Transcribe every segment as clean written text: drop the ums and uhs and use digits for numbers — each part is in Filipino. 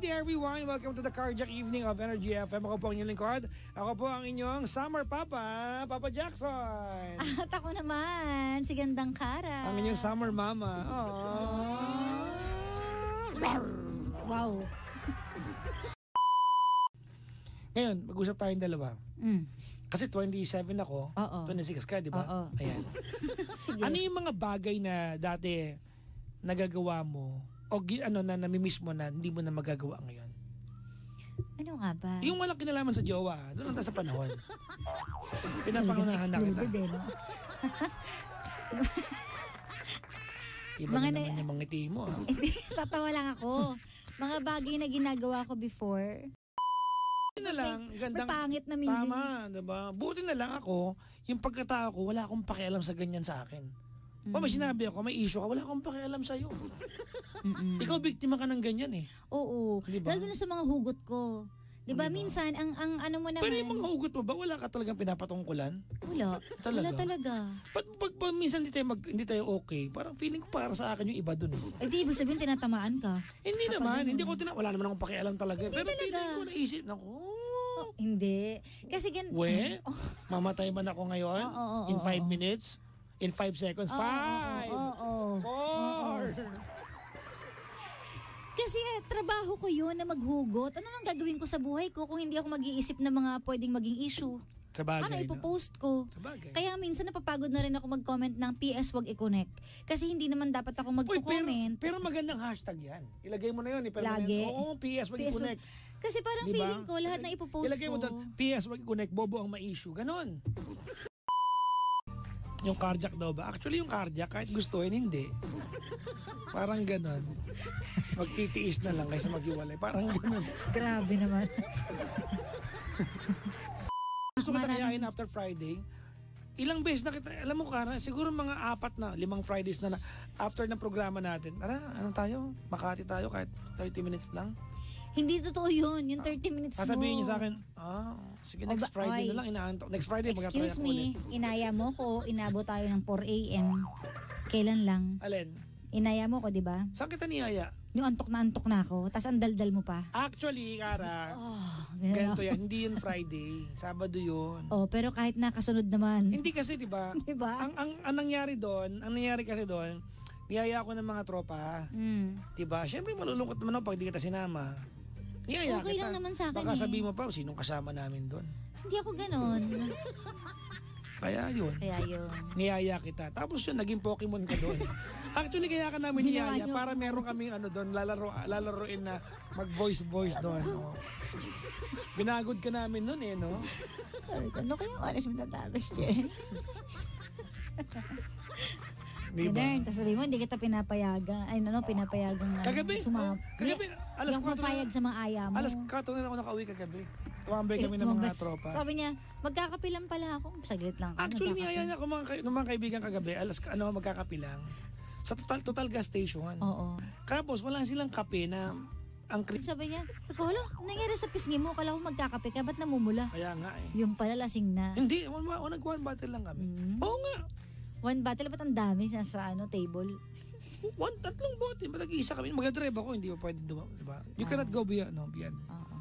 day everyone! Welcome to the Carjack Evening of Energy FM. Ako po ang inyong lingkod. Ako po ang inyong Summer Papa, Papa Jackson. At ako naman, si Gandang Kara. Ang inyong Summer Mama. Wow. Ngayon, mag-usap tayong dalawa. Kasi 27 ako, Oo. 26 ka, di ba? Oo. Ayan. Sige. Ano yung mga bagay na dati nagagawa mo o ano na namimiss mo na hindi mo na magagawa ngayon? Ano nga ba? Yung walang kinalaman sa jowa, doon lang tayo sa panahon. Pinapangunahan na kita. Excluded eh, no? Iba Mga na naman yung mga ngiti mo. Hindi, tatawa lang ako. Mga bagay na ginagawa ko before. Buti na lang, gandang... Pangit na meaning. Tama, diba? Buti na lang ako, yung pagkatao ko, wala akong pakialam sa ganyan sa akin. Kung may sinabi ako, may issue ka, wala akong pakialam sa'yo. Ikaw, biktima ka ng ganyan eh. Oo. Diba? Lalo na sa mga hugot ko. Diba, minsan, ang ano mo naman... Pero yung mga hugot mo ba, wala ka talagang pinapatungkulan? Wala. Talaga? Wala talaga. Pag minsan hindi tayo okay, parang feeling ko para sa akin yung iba dun. Eh di, ibig sabihin, tinatamaan ka. Hindi naman, hindi ko wala naman akong pakialam talaga. Pero talaga. feeling ko naisip, naku, Hindi. Kasi mamatay man ako ngayon in 5 minutes, in 5 seconds, 5, 4. Kasi trabaho ko yun na maghugot. Ano nang gagawin ko sa buhay ko kung hindi ako mag-iisip ng mga pwedeng maging issue? Sabagay, ano ipopost ko? Sabagay. Kaya minsan napapagod na rin ako mag-comment ng PS wag i-connect. Kasi hindi naman dapat ako mag-comment. Pero magandang hashtag yan. Ilagay mo na yun. Lagi? Oo, PS wag i-connect. Kasi parang diba? feeling ko lahat na ipopost ilagay mo doon, PS wag i-connect, bobo ang ma-issue. Ganon. Yung carjack daw ba? Actually, yung carjack, kahit gustuhin, hindi. Parang ganon. Magtitiis na lang kaysa maghiwalay. Parang ganon. Grabe naman. Gusto ko tayain after Friday. Ilang beses na kita, alam mo Kara, siguro mga 5 Fridays na after ng programa natin. Ano tayo? Makati tayo kahit 30 minutes lang. Hindi totoo yun, yung 30 minutes mo. Sasabihin niya sa akin, sige next Friday na lang, inaantok. Next Friday, magkatry Excuse ako me, ulit. inaya mo ko, inabot tayo ng 4 a.m. Kailan lang? Alin? Inaya mo ko, di ba? Saan kita niyaya? Yung antok na ako, tas ang daldal mo pa. Actually, Kara, Ganyan. ganito yan, hindi yun Friday. Sabado yun. Oh, pero kahit nakasunod naman. Hindi kasi, di ba? Diba? Ang nangyari kasi doon, niyaya ako ng mga tropa. Di ba? Siyempre, malulungkot naman ako pag di kita sinama. Niyaya Okay kita. lang naman sa akin Baka sabihin mo pa, sinong kasama namin doon? Hindi ako ganon. Kaya yun. Niyaya kita. Tapos yun, naging Pokemon ka doon. Actually, kaya ka namin niyaya para meron kaming doon, lalaroin na mag-voice doon. No? Binagod ka namin noon eh, no? Ano kayong oras mo natapos dyan? Diba? Tapos sabi mo, hindi kita pinapayagan. Pinapayagan kagabi, kagabi, alas 4 yung papayag sa mga aya mo. Alas 4 na ako nakauwi kagabi. Tumambay kami ng mga tropa. Sabi niya, magkakapilang pala ako. Saglit lang. Actually, niyaya niya ako ng mga kaibigan kagabi. Magkakapilang. Sa total gas station. Oo. Tapos, wala silang kape na sabi niya, nangyari sa pisngi mo, kala ko magkakape ka, ba't namumula? Kaya nga eh. Yung pala lasing na. Hindi, nag-one bottle lang kami. Oo nga. 1 bottle, ba't ang dami sa table? 3 bottle, mag-iisa kami. Mag-drive ako, hindi pa pwede diba? You cannot go beyond. Oo.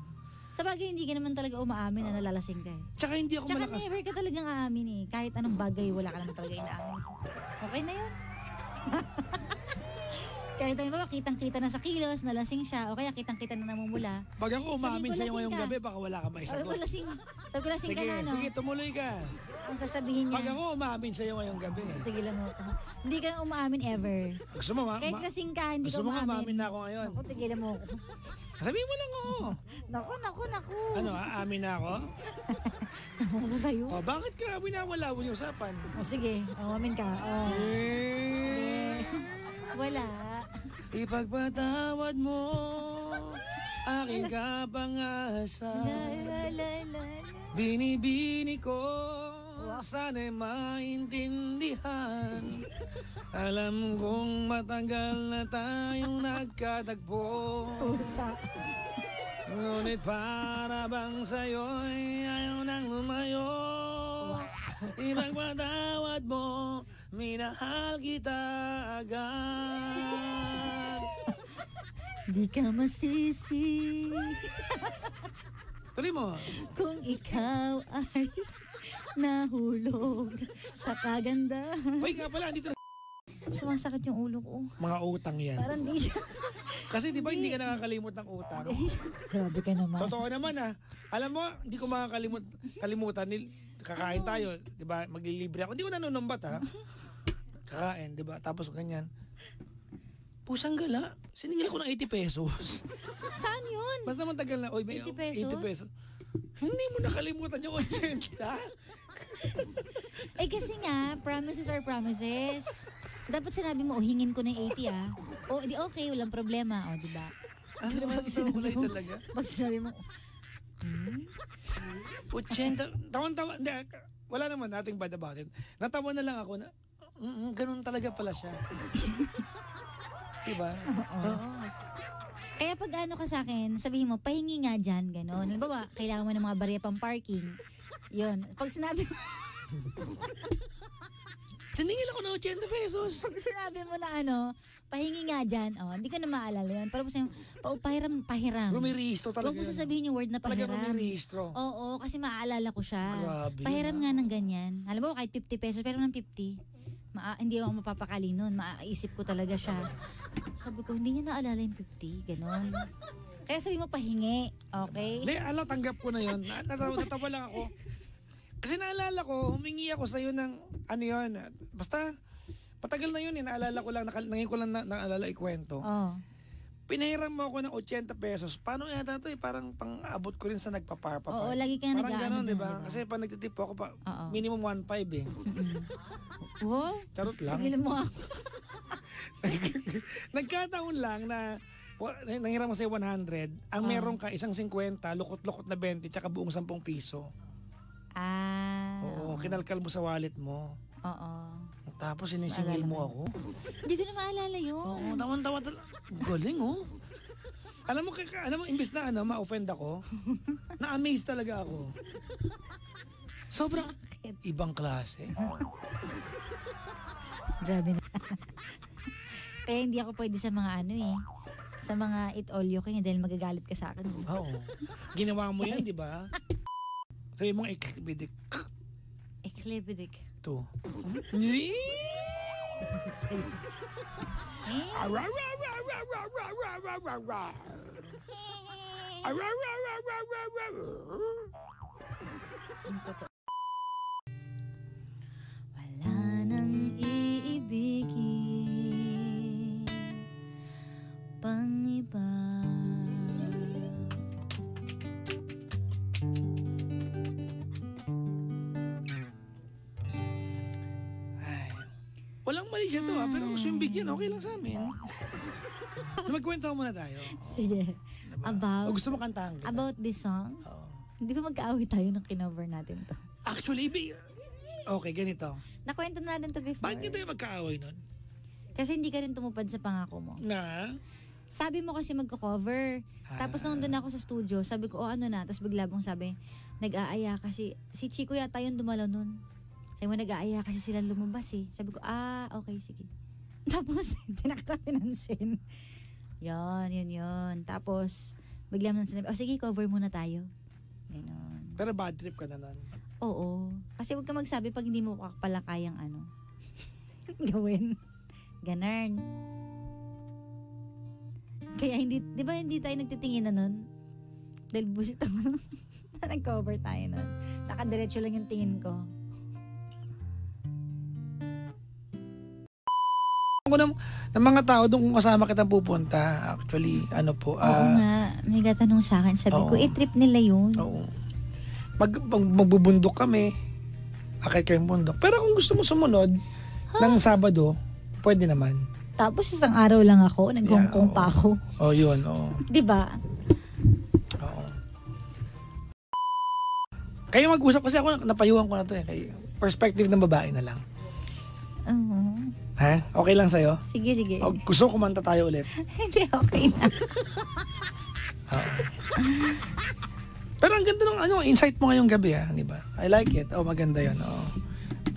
Sa bagay, hindi ka naman talaga umaamin na nalalasing ka eh. Tsaka hindi ako malakas. Tsaka never ka talagang aamin eh. Kahit anong bagay, wala ka naman talaga inaamin. Okay na yun. Kahit tayo ba, kitang-kita na sa kilos, nalasing siya, o kaya kitang-kita na namumula. Pag ako umamin sa iyo ngayong gabi, baka wala ka maisagot. Sabi ko lasing ka na, no? Sige, tumuloy ka. Ang sasabihin niya. Pag ako umamin sa iyo ngayong gabi. Tigilan mo ako. Hindi ka umaamin ever. Gusto mo, kahit lasing ka, hindi ka gusto mo umaamin. umamin na ako ngayon. Ako, tigilan mo ako. Sabihin mo lang oo. Naku. Ano, aamin na ako? Naku ko sa'yo. Bakit ka winawala mo yung usapan? Sige, umamin ka. Wala. Ipagpatawad mo aking kapangasa. Binibini ko sana'y maintindihan. Alam kong matagal na tayong nagkatagpo. Ngunit para bang sa'yo'y ayaw nang lumayo. Ipagpatawad mo, minahal kita agad. Di ka masisi Tuloy mo. kung ikaw ay nahulog sa kagandahan. Wait nga pala, dito na. Sumasakit yung ulo ko. Mga utang yan. Parang di siya. Kasi di ba hindi ka nakakalimot ng utang? Grabe ka naman. Totoo naman Alam mo, hindi ko makakalimutan. Kakain tayo, di ba? Maglilibre ako. Hindi ko nanunumbat Kakain, di ba? Tapos ganyan. Pusang gala. Siningil ko ng 80 pesos. Saan yun? Basta matagal na. Oy, may 80 pesos? 80 pesos. Hindi mo nakalimutan yung 80. Kasi nga, promises are promises. Dapat sinabi mo, hingin ko ng 80 O, di okay, walang problema. O, di ba? Ano naman sa kulay talaga? Pag sinabi mo, 80. Tawan-tawa. Hindi, wala naman nating bad about it. Natawa na lang ako na, ganun talaga pala siya. Diba? Oo. Kaya pag ano ka sa akin, sabihin mo, pahingi nga dyan, gano'n. Halimbawa, kailangan mo ng mga barya pang parking. Yun. Pag sinabi mo, siningil ako ng 80 pesos. pag sinabi mo na pahingi nga dyan, hindi ko na maalala yun. Pero sabi mo, pahiram. Rumirehistro talaga. Huwag mo sasabihin yung word na Talaga pahiram. rumirehistro. Oo, kasi maaalala ko siya. Grabe Pahiram yun, nga ng ganyan. Alam mo, kahit 50 pesos, pero ng 50. Hindi ako mapapakali nun. Maaisip ko talaga siya. Sabi ko, hindi niya naalala yung 50. Ganon. Kaya sabi mo, pahingi. Okay? Hindi, tanggap ko na yun. Natawa lang ako. Kasi naalala ko, humingi ako sa'yo ng, basta, matagal na yun naalala ko lang, ngayon ko lang naalala ikwento. Oo. Pinahiram mo ako ng 80 pesos. Paano yata ito parang pang-abot ko rin sa nagpaparpa. Oo, lagi ka parang gano'n, nag-aano diba? diba? Kasi pag nagtitip ako pa, Oo. minimum 1.5 Wow? Charot lang. Pagilan mo ako. Nagkataon lang na nanghiram mo sa'yo 100, ang meron ka isang 50, lukot-lukot na 20, tsaka buong 10 piso. Oo, kinalkal mo sa wallet mo. Oo. Tapos sinisingil mo ako. Hindi ko na maalala yun. Oo, tawan-tawa talaga. Galing, Alam mo, imbis na ma-offend ako, na-amaze talaga ako. Sobrang ibang klase. Grabe na. Kaya hindi ako pwede sa mga sa mga eat all you can dahil magagalit ka sa akin. Oo. Ginawa mo yan, di ba? Sabi mong eklibidik. Eklibidik. Ito. Wala nang iibigin pang iba. Walang mali siya to pero gusto yung bigyan, okay lang sa amin. Magkwento muna tayo. Sige. Diba? About, O gusto mo kantahan kita? about this song? Oo. Hindi ba magkaaway tayo nung kinover natin to? Actually, okay, ganito. Nakwento na natin to before. Bakit tayo magkaaway nun? Kasi hindi ka rin tumupad sa pangako mo. Na? Sabi mo kasi magko-cover. Tapos nung doon ako sa studio, sabi ko, Tapos bigla mong sabi, nag-aaya kasi, si Chico yata yung dumalo nun. Sabi mo, nag-aaya kasi sila lumabas eh. Sabi ko, okay, sige. Tapos, tinakta pinansin. Yun. Tapos, bigla mo sinabi, sige, cover muna tayo. Ganon. Pero bad trip ka na nun. Oo. Kasi huwag ka magsabi pag hindi mo pala kayang gawin. Ganon. Kaya di ba hindi tayo nagtitingin na nun? Dahil busit ako. Nag-cover tayo nun. Nakadiretso lang yung tingin ko. Ako ng mga tao doon kung kasama kitang pupunta, actually, Oo nga, may gatanong sa akin. Sabi ko, trip nila yun. Oo. Magbubundok kami. Akit kayong bundok. Pero kung gusto mo sumunod ng Sabado, pwede naman. Tapos isang araw lang ako, nag-hongkong pa ako. Yun. Diba? Oo. Kayo mag-usap kasi ako, napayuhan ko na to kay perspective ng babae na lang. Oo. Ha? Okay lang sa'yo? Sige. O, gusto ko kumanta tayo ulit? Hindi, okay na. Pero ang ganda ng insight mo ngayong gabi, di ba? I like it. Maganda yun.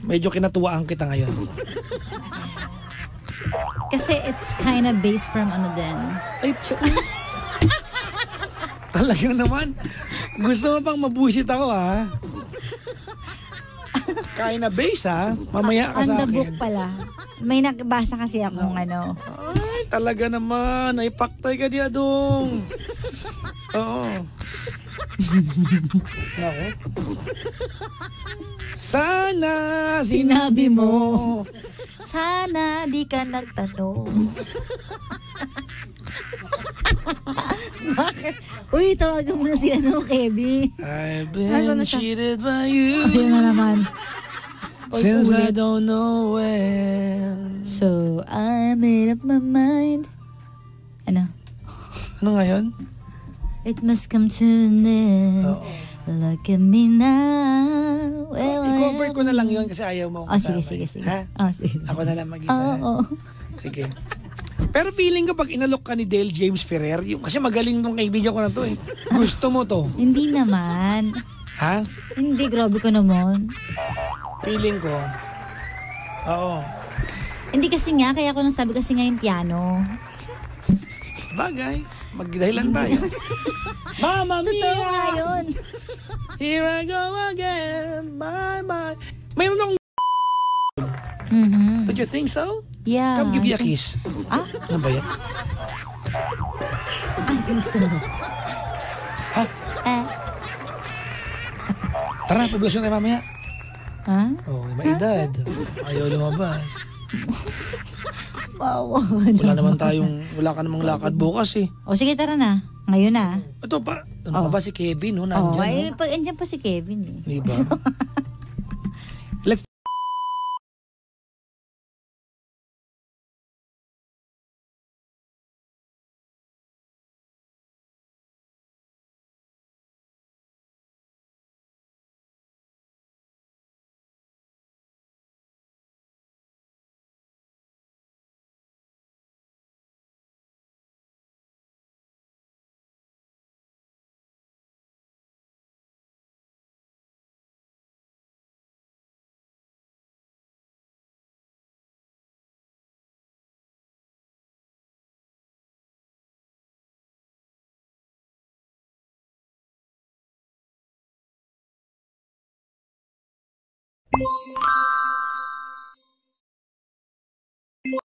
Medyo kinatuwaan kita ngayon. Kasi it's kind of based from ano din. Ay, talagang naman. Gusto mo pang mabusit ako, ha? Kain na base, ha? Mamaya ka On sa the akin. book pala. May nakabasa kasi akong ano. Ay, talaga naman. Naipaktay ka diya, dong. Oo. Nako. Sana sinabi mo. Sana di ka nagtanong. Bakit? Uy, tawagan mo na si Kevin. I've Nasaan been na siya? cheated by you. Ayun na naman. Since I Ulit. don't know when. So, I made up my mind. Ano? Ano ngayon? It must come to an end. Oo. Look at me now. I-cover ko na lang yun kasi ayaw mo. Oh, sige. Ha? Oh, sige. Ako na lang mag-isa. Oo. Sige. Pero feeling ko pag inalok ka ni Dale James Ferrer, kasi magaling tong kaibigan ko na to eh. Gusto mo to. Hindi naman. Ha? Hindi, grabe ka naman. Feeling ko. Oo. Hindi kasi nga, kaya ako nang sabi kasi nga yung piano. Bagay. Magdahilan tayo. Mama Totoo nga mia! yun. Here I go again. Bye bye. Mayroon akong Mhm. don't you think so? Yeah. Come give me a kiss. Ah? Ano ba yan? I think so. Ha? Eh. Tara, poblasyon tayo mamaya. Ha? Oh, may edad. Ayaw lumabas. Wow. Wala ka namang lakad bukas eh. O sige, tara na. Ngayon na. Ito pa, ano ka ba si Kevin, no? Oh, Nandyan, ay, no? pag andyan pa si Kevin eh. Diba?